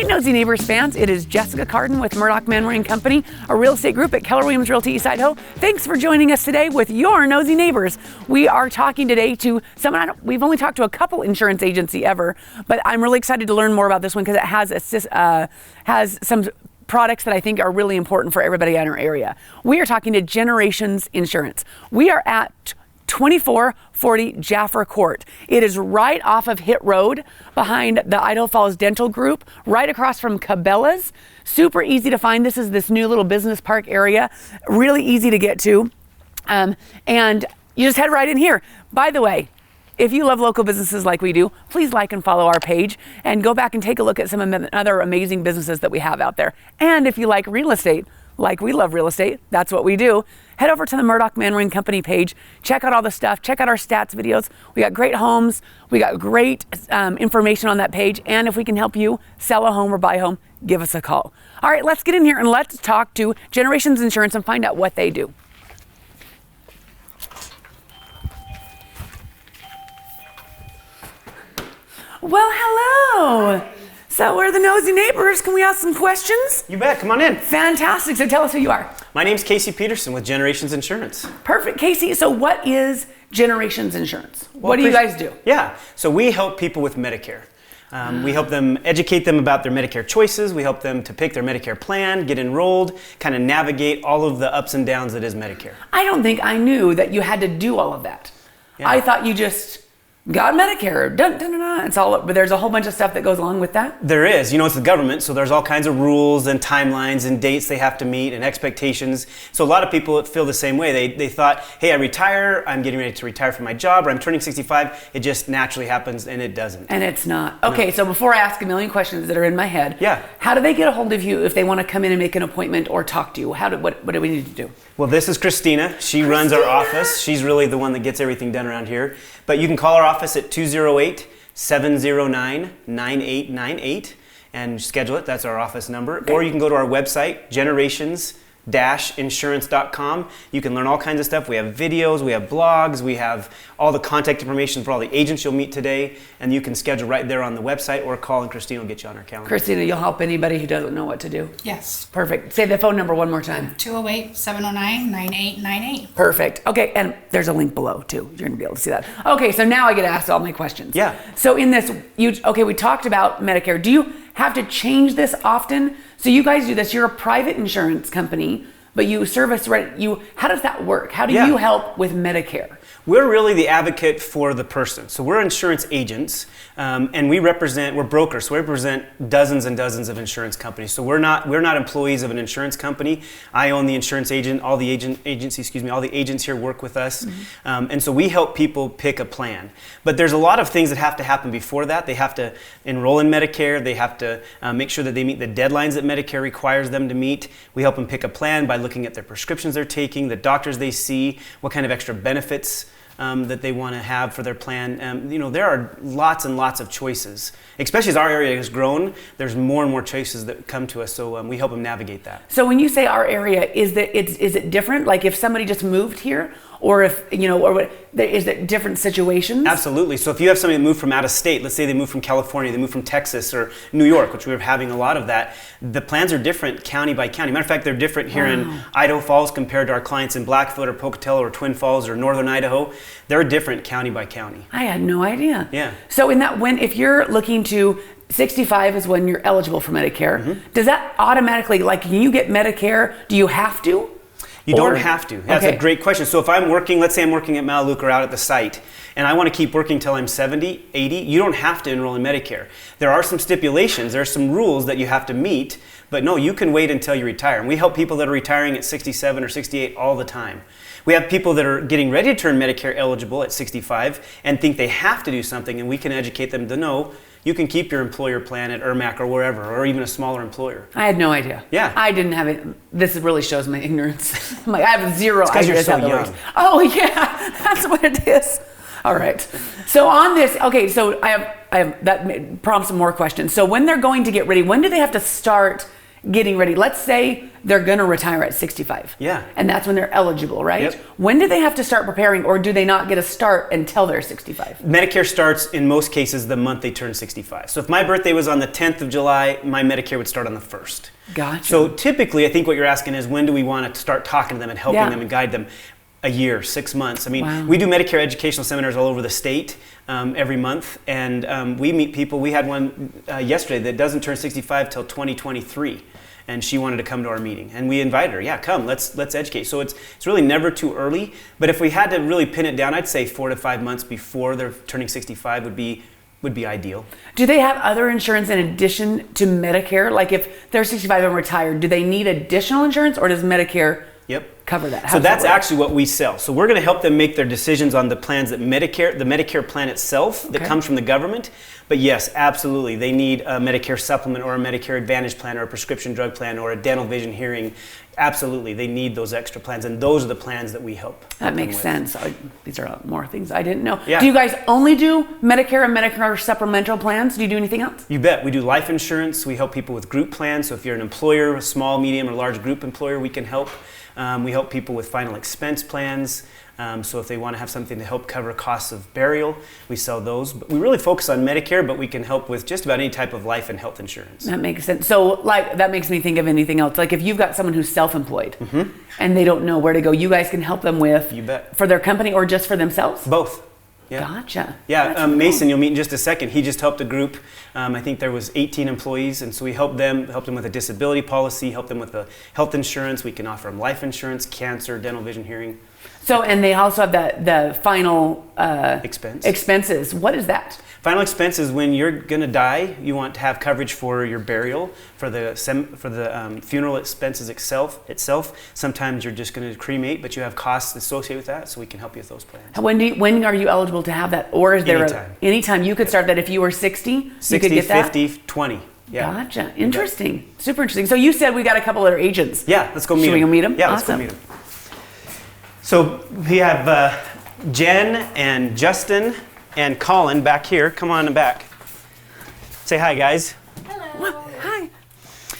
right, Nosy Neighbors fans, it is Jessica Carden with Murdoch Manwaring Company, a real estate group at Keller Williams Realty East Idaho. Thanks for joining us today with your Nosy Neighbors. We are talking today to someone, we've only talked to a couple insurance agency ever, but I'm really excited to learn more about this one because it has some products that I think are really important for everybody in our area. We are talking to Generations Insurance. We are at 2440 Jaffa Court. It is right off of Hit Road behind the Idaho Falls Dental Group, right across from Cabela's. Super easy to find. This is this new little business park area, really easy to get to. And you just head right in here. By the way, if you love local businesses like we do, please like and follow our page and go back and take a look at some of the other amazing businesses that we have out there. And if you like real estate, like we love real estate, that's what we do, head over to the Murdoch Manwaring Company page, check out all the stuff, check out our stats videos. We got great homes, we got great information on that page, and if we can help you sell a home or buy a home, give us a call. All right, let's get in here and let's talk to Generations Insurance and find out what they do. Well, hello. So we're the Nosy Neighbors. Can we ask some questions? You bet. Come on in. Fantastic. So tell us who you are. My name's Casey Peterson with Generations Insurance. Perfect. Casey, so what is Generations Insurance? What do you guys do? Yeah. So we help people with Medicare. We help them educate them about their Medicare choices. We help them to pick their Medicare plan, get enrolled, kind of navigate all of the ups and downs that is Medicare. I don't think I knew that you had to do all of that. Yeah. I thought you just got Medicare, dun, dun, dun, dun. It's all, but there's a whole bunch of stuff that goes along with that. There is, it's the government, so there's all kinds of rules and timelines and dates they have to meet and expectations. So a lot of people feel the same way. They thought, hey, I retire, I'm getting ready to retire from my job, or I'm turning 65. It just naturally happens, and it doesn't. And it's not. Okay, no. So before I ask a million questions that are in my head, yeah, how do they get a hold of you if they want to come in and make an appointment or talk to you? What do we need to do? Well, this is Christina. She runs our office. She's really the one that gets everything done around here. But you can call our office at 208-709-9898 and schedule it. That's our office number. Okay. Or you can go to our website, generations-insurance.com. You can learn all kinds of stuff. We have videos, we have blogs, we have all the contact information for all the agents you'll meet today, and you can schedule right there on the website or call and Christina will get you on our calendar. Christina, you'll help anybody who doesn't know what to do? Yes. Perfect. Say the phone number one more time. 208-709-9898. Perfect. Okay, and there's a link below too. You're gonna be able to see that. Okay, so now I get to ask all my questions. Yeah. So in this, we talked about Medicare. Do you have to change this often? So you guys do this, you're a private insurance company, but you service, how does that work? How do you help with Medicare? We're really the advocate for the person. So we're insurance agents, and we're brokers, so we represent dozens and dozens of insurance companies. So we're not employees of an insurance company. I own the insurance agent, all the agents here work with us. Mm-hmm. And so we help people pick a plan. But there's a lot of things that have to happen before that. They have to enroll in Medicare, they have to make sure that they meet the deadlines that Medicare requires them to meet. We help them pick a plan by looking at their prescriptions they're taking, the doctors they see, what kind of extra benefits that they want to have for their plan. There are lots and lots of choices. Especially as our area has grown, there's more and more choices that come to us, so we help them navigate that. So when you say our area, is it different? Like if somebody just moved here, or if, is it different situations? Absolutely. So if you have somebody that moved from out of state, let's say they moved from California, they moved from Texas or New York, which we were having a lot of that, the plans are different county by county. Matter of fact, they're different here in Idaho Falls compared to our clients in Blackfoot or Pocatello or Twin Falls or Northern Idaho. They're different county by county. I had no idea. Yeah. So if you're looking to 65 is when you're eligible for Medicare. Mm-hmm. Does that automatically, can you get Medicare? Do you have to? You don't have to. That's a great question. So if I'm working, let's say I'm working at Melaleuca or out at the site, and I want to keep working till I'm 70, 80, you don't have to enroll in Medicare. There are some stipulations, there are some rules that you have to meet, but no, you can wait until you retire. And we help people that are retiring at 67 or 68 all the time. We have people that are getting ready to turn Medicare eligible at 65 and think they have to do something, and we can educate them to know you can keep your employer plan at ERMAC or wherever, or even a smaller employer. I had no idea. Yeah. I didn't have it. This really shows my ignorance. I have zero idea. Because you're so young. Oh yeah, that's what it is. All right. So on this, so I have that prompts some more questions. So when they're going to get ready, when do they have to start getting ready. Let's say they're going to retire at 65. Yeah. And that's when they're eligible, right? Yep. When do they have to start preparing, or do they not get a start until they're 65? Medicare starts in most cases the month they turn 65. So if my birthday was on the 10th of July, my Medicare would start on the 1st. Gotcha. So typically, I think what you're asking is when do we want to start talking to them and helping Yeah. them and guide them? A year, 6 months. I mean, Wow. we do Medicare educational seminars all over the state every month, and we meet people. We had one yesterday that doesn't turn 65 till 2023, and she wanted to come to our meeting, and we invited her. Yeah, come. Let's educate. So it's really never too early. But if we had to really pin it down, I'd say 4 to 5 months before they're turning 65 would be ideal. Do they have other insurance in addition to Medicare? Like if they're 65 and retired, do they need additional insurance, or does Medicare cover that? So that's actually what we sell. So we're going to help them make their decisions on the plans that the Medicare plan itself that comes from the government. But yes, absolutely, they need a Medicare supplement or a Medicare Advantage plan or a prescription drug plan or a dental, vision, hearing. Absolutely, they need those extra plans, and those are the plans that we help. That makes sense. These are more things I didn't know. Yeah. Do you guys only do Medicare and Medicare supplemental plans? Do you do anything else? You bet. We do life insurance. We help people with group plans. So if you're an employer, a small, medium, or large group employer, we can help. We help people with final expense plans. So if they want to have something to help cover costs of burial, we sell those. But we really focus on Medicare, but we can help with just about any type of life and health insurance. That makes sense. So like that makes me think of anything else. Like if you've got someone who's self-employed and they don't know where to go, you guys can help them with You bet. for their company or just for themselves? Both. Yeah. Gotcha. Yeah, Mason, you'll meet in just a second. He just helped a group. I think there was 18 employees, and so we helped them with a disability policy, helped them with the health insurance. We can offer them life insurance, cancer, dental, vision, hearing. So, and they also have the final expenses. What is that? Final expense is when you're going to die, you want to have coverage for your burial, for the funeral expenses itself. Sometimes you're just going to cremate, but you have costs associated with that, so we can help you with those plans. When are you eligible to have that? Or is there anytime you could start that if you were 60? 60, you could get that? 50, 20. Yeah. Gotcha. Interesting. Super interesting. So you said we got a couple other agents. Yeah, let's go meet them. Should we go meet them? Yeah, awesome. Let's go meet them. So we have Jen and Justin and Colin back here. Come on back. Say hi, guys. Hello. Hi.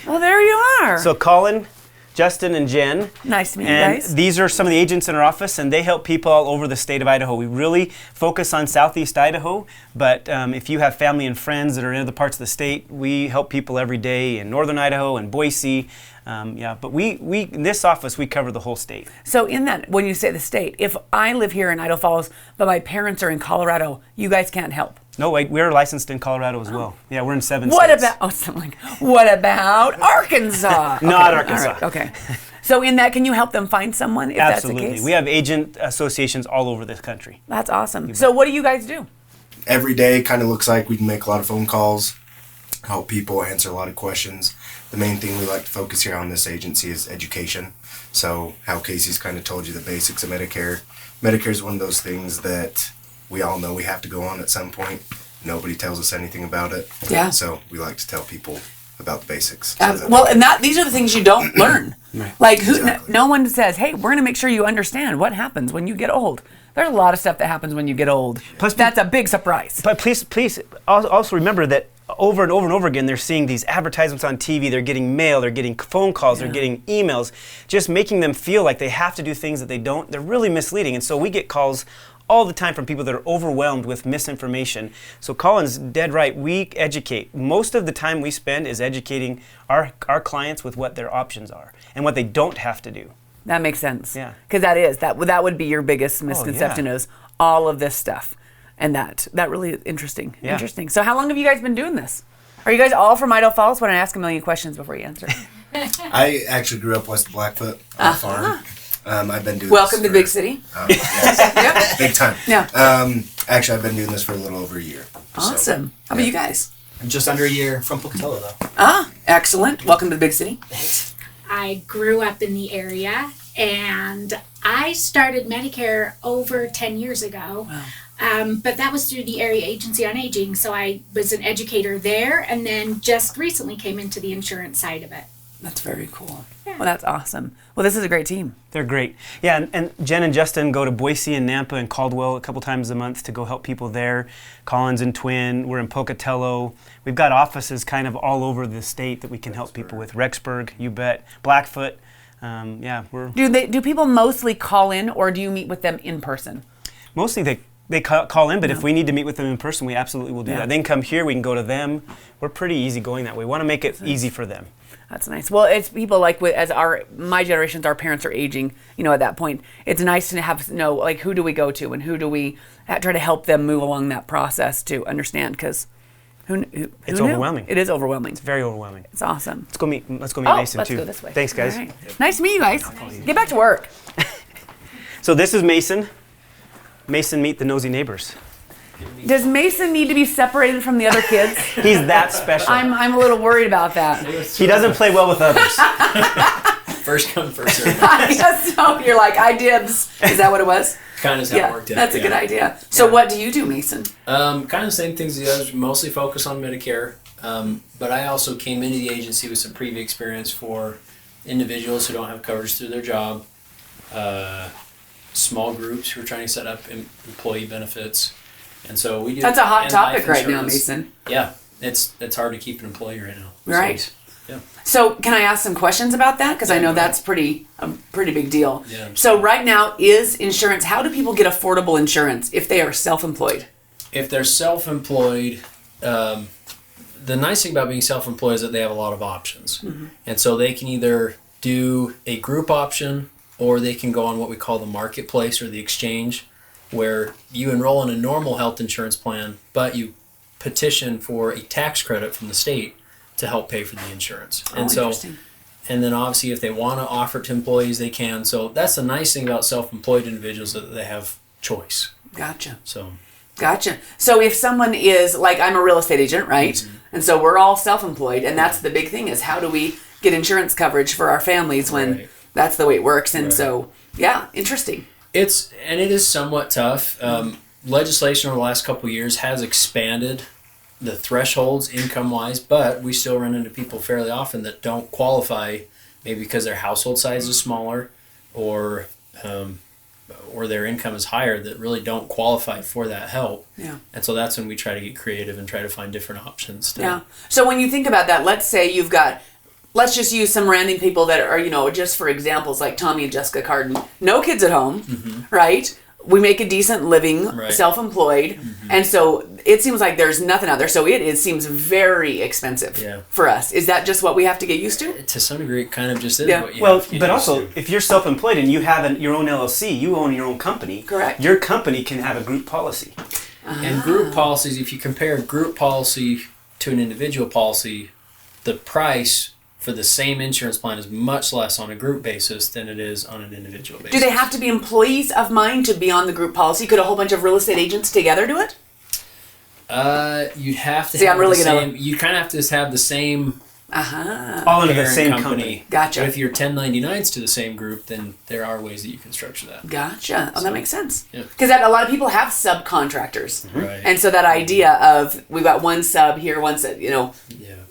Well, there you are. So Colin, Justin, and Jen. Nice to meet you guys. And these are some of the agents in our office, and they help people all over the state of Idaho. We really focus on Southeast Idaho, but if you have family and friends that are in other parts of the state, we help people every day in Northern Idaho and Boise. But we in this office, we cover the whole state. So in that, when you say the state, if I live here in Idaho Falls, but my parents are in Colorado, you guys can't help. No, we're licensed in Colorado as well. Yeah, we're in 7 states. What about Arkansas? Not Arkansas. All right, okay. So in that, can you help them find someone if Absolutely. that's the case? We have agent associations all over the country. That's awesome. So what do you guys do? Every day kind of looks like we can make a lot of phone calls, help people, answer a lot of questions. The main thing we like to focus here on this agency is education. So how Casey's kind of told you the basics of Medicare. Medicare is one of those things that we all know we have to go on at some point. Nobody tells us anything about it. Yeah. So we like to tell people about the basics. These are the things you don't learn. Right. Like Exactly. no one says, hey, we're going to make sure you understand what happens when you get old. There's a lot of stuff that happens when you get old. Plus, that's a big surprise. But please also remember that over and over and over again, they're seeing these advertisements on TV, they're getting mail, they're getting phone calls, they're getting emails, just making them feel like they have to do things that they don't. They're really misleading. And so we get calls all the time from people that are overwhelmed with misinformation. So Colin's dead right. We educate. Most of the time we spend is educating our clients with what their options are and what they don't have to do. That makes sense. Yeah. Because that would be your biggest misconception is all of this stuff. And that really is interesting. Yeah. Interesting. So how long have you guys been doing this? Are you guys all from Idaho Falls? When I ask a million questions before you answer. I actually grew up west of Blackfoot on a farm. I've been doing Welcome this to big city. Yes, big time. Yeah. Actually, I've been doing this for a little over a year. Awesome. How about you guys? Just under a year from Pocatello, though. Excellent. Welcome to the big city. Thanks. I grew up in the area, and I started Medicare over 10 years ago. Wow. But that was through the Area Agency on Aging, so I was an educator there, and then just recently came into the insurance side of it. That's very cool. Well, that's awesome. Well, this is a great team. They're great. Yeah, and Jen and Justin go to Boise and Nampa and Caldwell a couple times a month to go help people there. Collins and Twin. We're in Pocatello. We've got offices kind of all over the state that we can help people with. Rexburg, you bet. Blackfoot. Do people mostly call in, or do you meet with them in person? Mostly they call in, but if we need to meet with them in person, we absolutely will do that. They can come here, we can go to them. We're pretty easygoing that way. We want to make it easy for them. That's nice. Well, it's people like my generations, our parents are aging, at that point. It's nice to know, like, who do we go to and who do we try to help them move along that process to understand, because who it's knew? overwhelming. It is overwhelming. It's very overwhelming. It's awesome. Let's go meet Mason let's too. Go this way. Thanks, guys. All right. Nice to meet you guys. Get back to work. So this is Mason. Mason, meet the nosy neighbors. Does Mason need to be separated from the other kids? He's that special. I'm a little worried about that. He doesn't play well with others. First come, first serve. I guess so. You're like, I dibs. Is that what it was? Kind of how it worked out. That's a good idea. So what do you do, Mason? Kind of the same things as the others. Mostly focus on Medicare. But I also came into the agency with some previous experience for individuals who don't have coverage through their job, small groups who are trying to set up employee benefits. And so we do. That's a hot topic right now, Mason. Yeah, it's hard to keep an employee right now. Right. So, yeah. So can I ask some questions about that? Because I know that's a pretty big deal. Yeah. So right now is insurance. How do people get affordable insurance if they are self-employed? If they're self-employed, the nice thing about being self-employed is that they have a lot of options, and so they can either do a group option or they can go on what we call the marketplace or the exchange, where you enroll in a normal health insurance plan, but you petition for a tax credit from the state to help pay for the insurance. And so, and then obviously if they want to offer it to employees, they can. So that's the nice thing about self-employed individuals, that they have choice. Gotcha. Gotcha. So if someone is, like, I'm a real estate agent, right? And so we're all self-employed, and that's the big thing, is how do we get insurance coverage for our families when that's the way it works. And so, yeah, interesting. It is somewhat tough. Legislation over the last couple of years has expanded the thresholds income-wise, but we still run into people fairly often that don't qualify, maybe because their household size is smaller, or their income is higher, that really don't qualify for that help. Yeah. And so that's when we try to get creative and try to find different options. Yeah. So when you think about that, let's say you've got, let's just use some random people that are, just for examples, like Tommy and Jessica Carden, no kids at home, right? We make a decent living, self-employed, and so it seems like there's nothing out there. So it seems very expensive for us. Is that just what we have to get used to? To some degree, it kind of just is what you well, have to get but used also, to. if you're self-employed and you have your own LLC, you own your own company. Correct. Your company can have a group policy. And group policies, if you compare group policy to an individual policy, the price for the same insurance plan is much less on a group basis than it is on an individual basis. Do they have to be employees of mine to be on the group policy? Could a whole bunch of real estate agents together do it? You'd have to. See, have I'm really the gonna. same, you kind of have to have the same. All under the parent same company. Gotcha. But if you're 1099s to the same group, then there are ways that you can structure that. Gotcha. Oh, that makes sense. Yeah. Because a lot of people have subcontractors. Right. And so that idea of we've got one sub here, one sub, Yeah.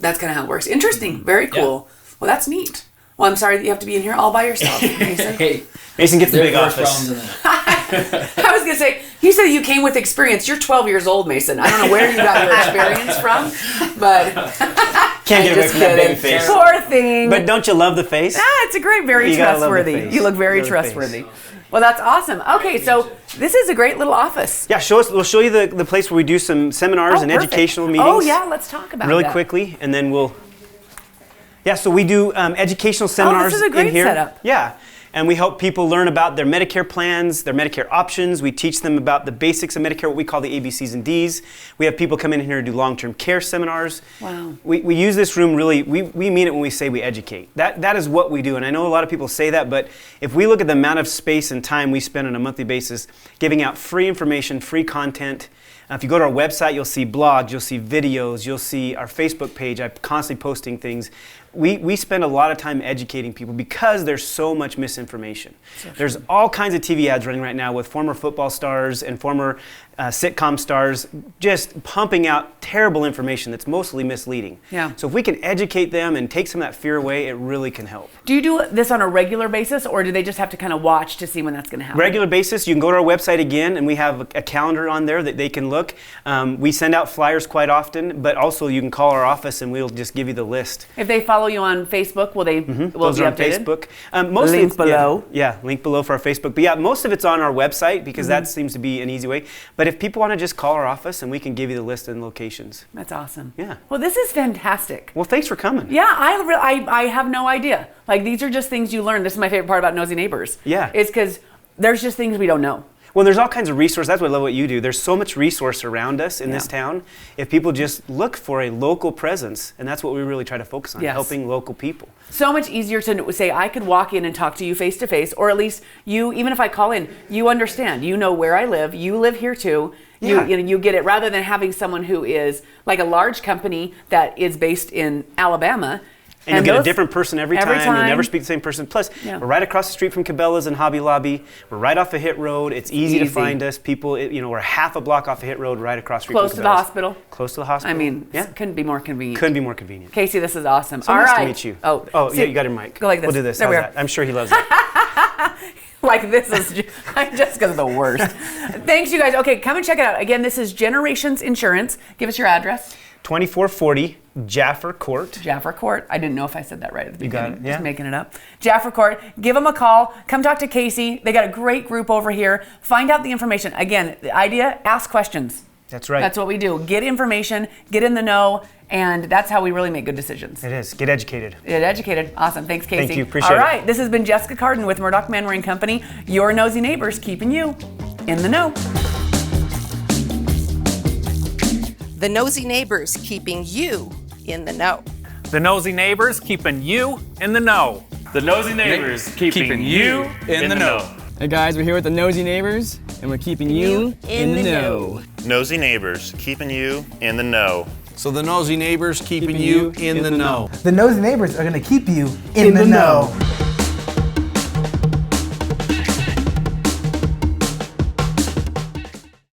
that's kind of how it works. Interesting. Very cool. Well, that's neat. Well, I'm sorry that you have to be in here all by yourself, Mason. Hey, Mason gets the there big are office. problems in that. I was going to say, you said you came with experience. You're 12 years old, Mason. I don't know where you got your experience from, but Can't get away just from that kidding. big face. Poor thing. But don't you love the face? It's a great, very You gotta love the trustworthy. face. You look very You love the face. trustworthy. Well, that's awesome. Okay, so this is a great little office. Yeah, we'll show you the place where we do some seminars and perfect. educational meetings. Oh, yeah, let's talk about really that. quickly, and then we'll. Yeah, so we do educational seminars this is a great in here. setup. Yeah, and we help people learn about their Medicare plans, their Medicare options. We teach them about the basics of Medicare, what we call the ABCs and Ds. We have people come in here to do long-term care seminars. Wow. We use this room really, we mean it when we say we educate. That is what we do, and I know a lot of people say that, but if we look at the amount of space and time we spend on a monthly basis giving out free information, free content, If you go to our website, you'll see blogs, you'll see videos, you'll see our Facebook page. I'm constantly posting things. We spend a lot of time educating people because there's so much misinformation. There's all kinds of TV ads running right now with former football stars and former sitcom stars just pumping out terrible information that's mostly misleading. Yeah. So if we can educate them and take some of that fear away, it really can help. Do you do this on a regular basis, or do they just have to kind of watch to see when that's going to happen? Regular basis. You can go to our website again, and we have a calendar on there that they can look. We send out flyers quite often, but also you can call our office and we'll just give you the list. If they follow you on Facebook, will they will Those be are on updated? Facebook. Mostly Link below. Yeah, link below for our Facebook. But yeah, most of it's on our website because that seems to be an easy way. But if people want to just call our office and we can give you the list and locations. That's awesome. Yeah. Well, this is fantastic. Well, thanks for coming. Yeah, I have no idea. Like, these are just things you learn. This is my favorite part about Nosy Neighbors. Yeah. It's because there's just things we don't know. Well, there's all kinds of resources. That's why I love what you do. There's so much resource around us in this town. If people just look for a local presence, and that's what we really try to focus on, Yes. helping local people. So much easier to say, I could walk in and talk to you face to face, or at least you, even if I call in, you understand. You know where I live. You live here too. Yeah. You get it, rather than having someone who is like a large company that is based in Alabama. And you'll get a different person every time. You'll time. never speak the same person. Plus, Yeah. we're right across the street from Cabela's and Hobby Lobby. We're right off of Hit Road. It's easy to Easy. find us. People, we're half a block off of Hit Road, right across the street Close from to the Cabela's. hospital. Close to the hospital. I mean, yeah. couldn't be more convenient. Couldn't be more convenient. Casey, this is awesome. So All nice right. to meet you. Oh, yeah, you got your mic. Go like this. We'll do this. There we How's are. that? I'm sure he loves that. Like, this is Jessica's the worst. Thanks, you guys. Okay, come and check it out. Again, this is Generations Insurance. Give us your address. 2440 Jaffer Court. Jaffer Court. I didn't know if I said that right at the You got beginning. it, yeah. Just making it up. Jaffer Court. Give them a call. Come talk to Casey. They got a great group over here. Find out the information. Again, the idea, ask questions. That's right. That's what we do. Get information, get in the know, and that's how we really make good decisions. It is. Get educated. Get educated. Awesome. Thanks, Casey. Thank you. Appreciate All it. right. This has been Jessica Carden with Murdoch Manwaring Company, your nosy neighbors, keeping you in the know. The Nosy Neighbors, keeping you in the know. The Nosy Neighbors, keeping you in the know. The Nosy Neighbors, keeping you in the know. Hey guys, we're here with the Nosy Neighbors, and we're keeping you in the know. Nosy Neighbors, keeping you in the know. So the Nosy Neighbors keeping you in the know. The Nosy Neighbors are going to keep you in the know.